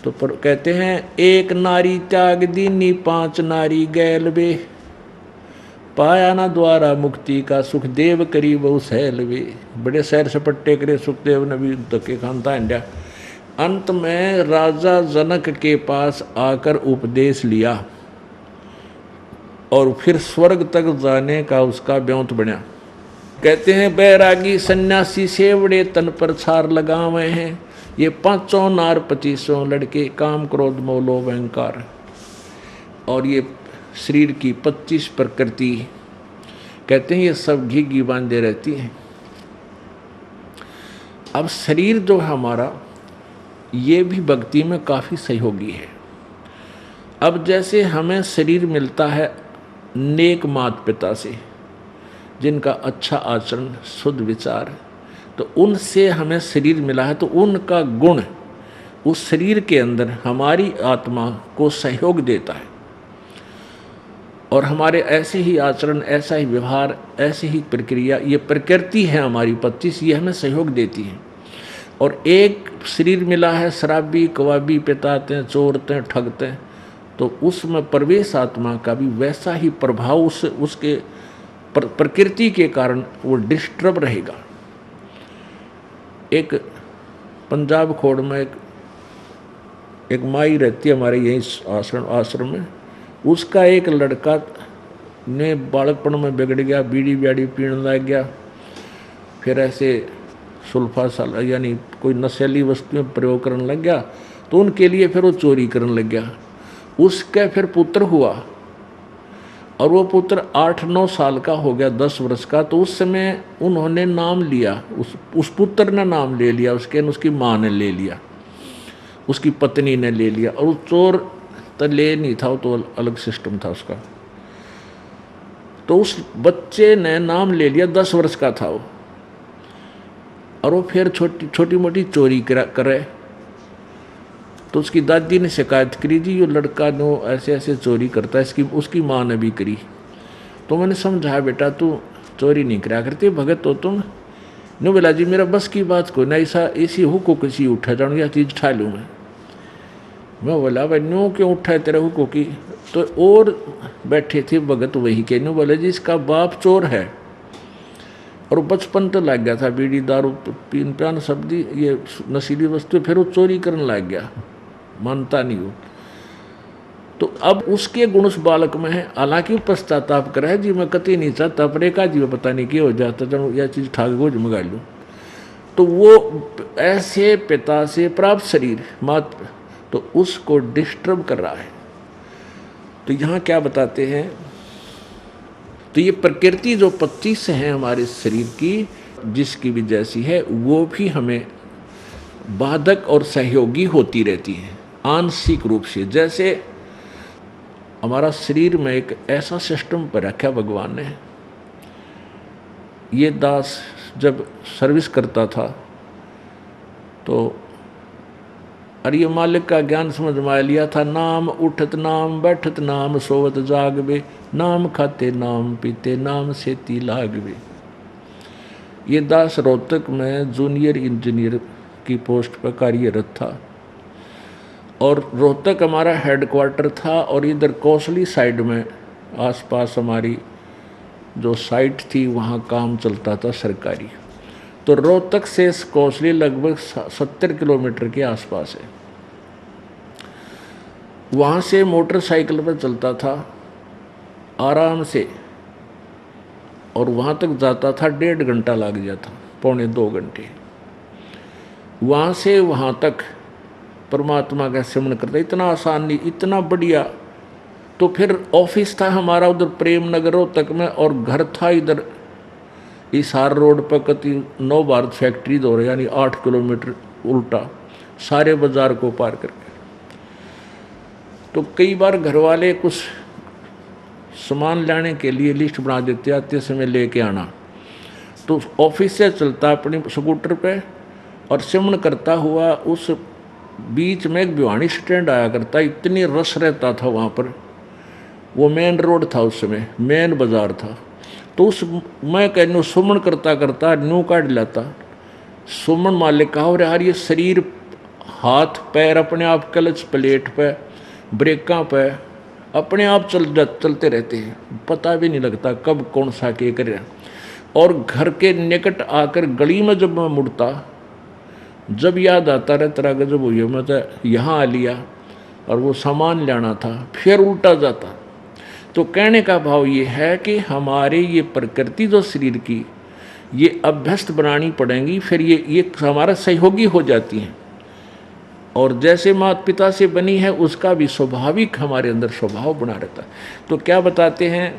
तो कहते हैं एक नारी त्याग दीनी पांच नारी गैल वे, पाया ना द्वारा मुक्ति का सुखदेव करी बहु सहल वे। बड़े सैर सपट्टे करे सुखदेव ने भी धक्के खानता इंडिया। अंत में राजा जनक के पास आकर उपदेश लिया और फिर स्वर्ग तक जाने का उसका ब्योंत बना। कहते हैं बैरागी सन्यासी सेवड़े तन पर छार लगावे हैं, ये पांचों नार 25 लड़के काम क्रोध मोह लोभ अहंकार, और ये शरीर की 25 प्रकृति, कहते हैं ये सब घी बांधे रहती हैं। अब शरीर जो है हमारा, ये भी भक्ति में काफ़ी सहयोगी है। अब जैसे हमें शरीर मिलता है नेक माता पिता से, जिनका अच्छा आचरण शुद्ध विचार, तो उनसे हमें शरीर मिला है, तो उनका गुण उस शरीर के अंदर हमारी आत्मा को सहयोग देता है, और हमारे ऐसे ही आचरण, ऐसा ही व्यवहार, ऐसी ही प्रक्रिया, ये प्रकृति है हमारी 25, ये हमें सहयोग देती है। और एक शरीर मिला है शराबी कवाबी पिताते हैं चोरते हैं ठगते हैं, तो उसमें प्रवेश आत्मा का भी वैसा ही प्रभाव उसके प्रकृति के कारण वो डिस्टर्ब रहेगा। एक पंजाब खोड़ में एक माई रहती है हमारे यहीं आश्रम में, उसका एक लड़का ने बालकपन में बिगड़ गया, बीड़ी ब्याड़ी पीने लग गया, फिर ऐसे सुल्फा साल यानी कोई नशीली वस्तुएं प्रयोग करने लग गया, तो उनके लिए फिर वो चोरी करने लग गया। उसका फिर पुत्र हुआ, और वो पुत्र 8-9 साल का हो गया, 10 वर्ष का, तो उस समय उन्होंने नाम लिया, उस पुत्र ने नाम ले लिया, उसकी माँ ने ले लिया, उसकी पत्नी ने ले लिया, और वो चोर तो ले नहीं था, वो तो अलग सिस्टम था उसका। तो उस बच्चे ने नाम ले लिया, 10 वर्ष का था वो, और वो फिर छोटी मोटी चोरी करे। तो उसकी दादी ने शिकायत करी, जी ये लड़का नो ऐसे ऐसे चोरी करता है, उसकी माँ ने भी करी। तो मैंने समझाया बेटा तू चोरी नहीं करा करती भगत तो तुम। नो बोला जी मेरा बस की बात को ना, ऐसा ऐसी हुको किसी उठा जाऊँ या चीज़ उठा लूँ मैं बोला भाई न्यू क्यों उठा है तेरा हुको की। तो और बैठे थे भगत वही के, न्यू बोले जी इसका बाप चोर है, और बचपन तो लग गया था बीड़ी दारू पीन पान सब्जी ये नशीली वस्तु, फिर वो चोरी करने लग गया, मानता नहीं हो। तो अब उसके गुण उस बालक में है, हालांकि पश्चाताप कर है जी मैं कति नहीं चाहता, पर एक जी पता नहीं क्या हो जाता जब यह चीज़ ठाक को मंगा लूँ। तो वो ऐसे पिता से प्राप्त शरीर मात तो उसको डिस्टर्ब कर रहा है। तो यहाँ क्या बताते हैं, तो ये प्रकृति जो 25 है हमारे शरीर की, जिसकी भी जैसी है, वो भी हमें बाधक और सहयोगी होती रहती है आंशिक रूप से। जैसे हमारा शरीर में एक ऐसा सिस्टम पर रखा भगवान ने, ये दास जब सर्विस करता था तो अरे मालिक का ज्ञान समझ में लिया था, नाम उठत नाम बैठत नाम सोवत जागवे, नाम खाते नाम पीते नाम सेती लागवे। ये दास रोहतक में जूनियर इंजीनियर की पोस्ट पर कार्यरत था, और रोहतक हमारा हेडक्वार्टर था, और इधर कोसली साइड में आसपास हमारी जो साइट थी वहाँ काम चलता था सरकारी। तो रोहतक से कोसली लगभग 70 किलोमीटर के आसपास है। वहाँ से मोटरसाइकिल पर चलता था आराम से, और वहाँ तक जाता था 1.5 घंटा लग जाता, 1.25 घंटे। वहाँ से वहाँ तक परमात्मा का सिमरन करता, इतना आसान नहीं, इतना बढ़िया। तो फिर ऑफिस था हमारा उधर प्रेम नगर रोहतक में, और घर था इधर हिसार रोड पर कति नव भारत फैक्ट्री दौर, यानी 8 किलोमीटर उल्टा सारे बाजार को पार करके। तो कई बार घर वाले कुछ सामान लाने के लिए लिस्ट बना देते, आते समय लेके आना। तो ऑफिस से चलता अपनी स्कूटर पे और सिमरन करता हुआ उस बीच में एक भिवानी स्टैंड आया करता, इतनी रश रहता था वहाँ पर। वो मेन रोड था उस समय, मेन बाजार था। तो उस मैं कहूँ सुमन करता करता न्यू काट लाता। सुमन मालिक कहा और यार ये शरीर हाथ पैर अपने आप क्लच प्लेट पे, ब्रेकों पे अपने आप चलते रहते हैं, पता भी नहीं लगता कब कौन सा के करे। और घर के निकट आकर गली में जब मैं मुड़ता, जब याद आता रहे तरह गजब हुई है, मैं तो यहाँ आ लिया और वो सामान लाना था, फिर उल्टा जाता। तो कहने का भाव ये है कि हमारे ये प्रकृति जो शरीर की ये अभ्यस्त बनानी पड़ेंगी, फिर ये हमारा सहयोगी हो जाती हैं। और जैसे माता पिता से बनी है उसका भी स्वाभाविक हमारे अंदर स्वभाव बना रहता है। तो क्या बताते हैं